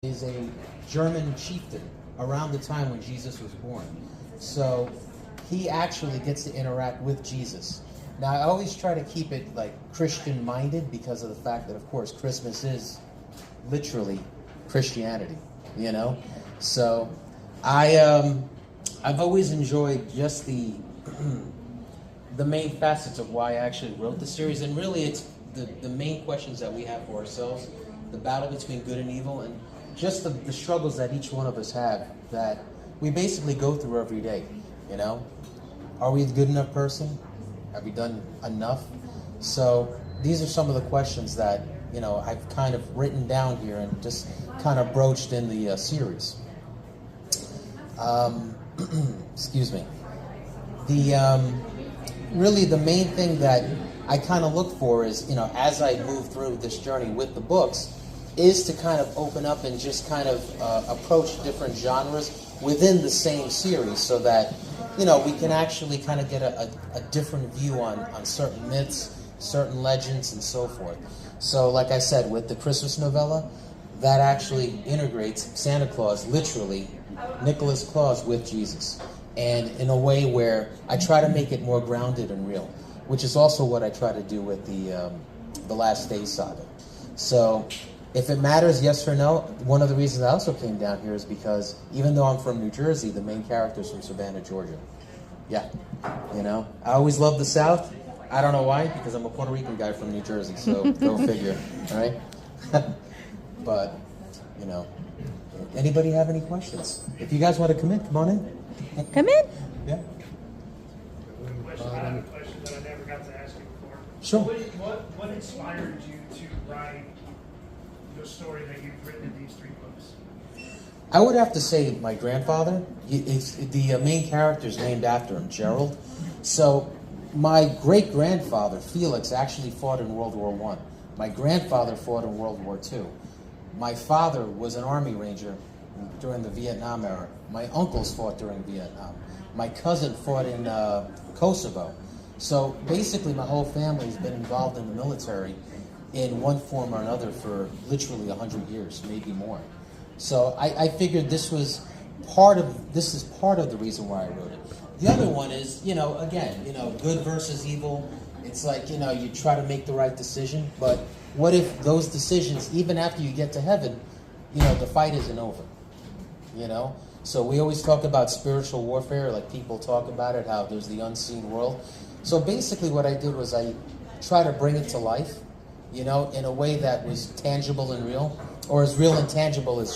is a German chieftain around the time when Jesus was born. So he actually gets to interact with Jesus. Now, I always try to keep it like Christian minded because of the fact that, of course, Christmas is literally Christianity, you know? So I've always enjoyed just the the main facets of why I actually wrote the series, and really it's the main questions that we have for ourselves, the battle between good and evil, and just the struggles that each one of us have that we basically go through every day, you know? Are we a good enough person? Have we done enough? So these are some of the questions that, you know, I've kind of written down here and just kind of broached in the series. Excuse me. Really the main thing that I kind of look for is, you know, as I move through this journey with the books, is to kind of open up and just kind of approach different genres within the same series so that, you know, we can actually kind of get a different view on certain myths, certain legends, and so forth. So like I said, with the Christmas novella, that actually integrates Santa Claus, literally, Nicholas Claus with Jesus. And in a way where I try to make it more grounded and real, which is also what I try to do with the Last Days saga. So if it matters, yes or no, one of the reasons I also came down here is because even though I'm from New Jersey, the main character is from Savannah, Georgia. Yeah, you know, I always loved the South. I don't know why, because I'm a Puerto Rican guy from New Jersey, so go figure, all right? But, you know, anybody have any questions? If you guys want to come on in. Come in. Yeah. I have a question that I never got to ask you before. Sure. What inspired you to write the story that you've written in these 3 books? I would have to say my grandfather. The main character is named after him, Gerald. So my great-grandfather, Felix, actually fought in World War I. My grandfather fought in World War II. My father was an Army Ranger during the Vietnam era. My uncles fought during Vietnam. My cousin fought in Kosovo. So basically my whole family has been involved in the military in one form or another for literally 100 years, maybe more. So I figured this is part of the reason why I wrote it. The other one is, you know, again, you know, good versus evil. It's like, you know, you try to make the right decision, but what if those decisions, even after you get to heaven, you know, the fight isn't over, you know? So we always talk about spiritual warfare, like people talk about it, how there's the unseen world. So basically what I did was I try to bring it to life, you know, in a way that was tangible and real, or as real and tangible as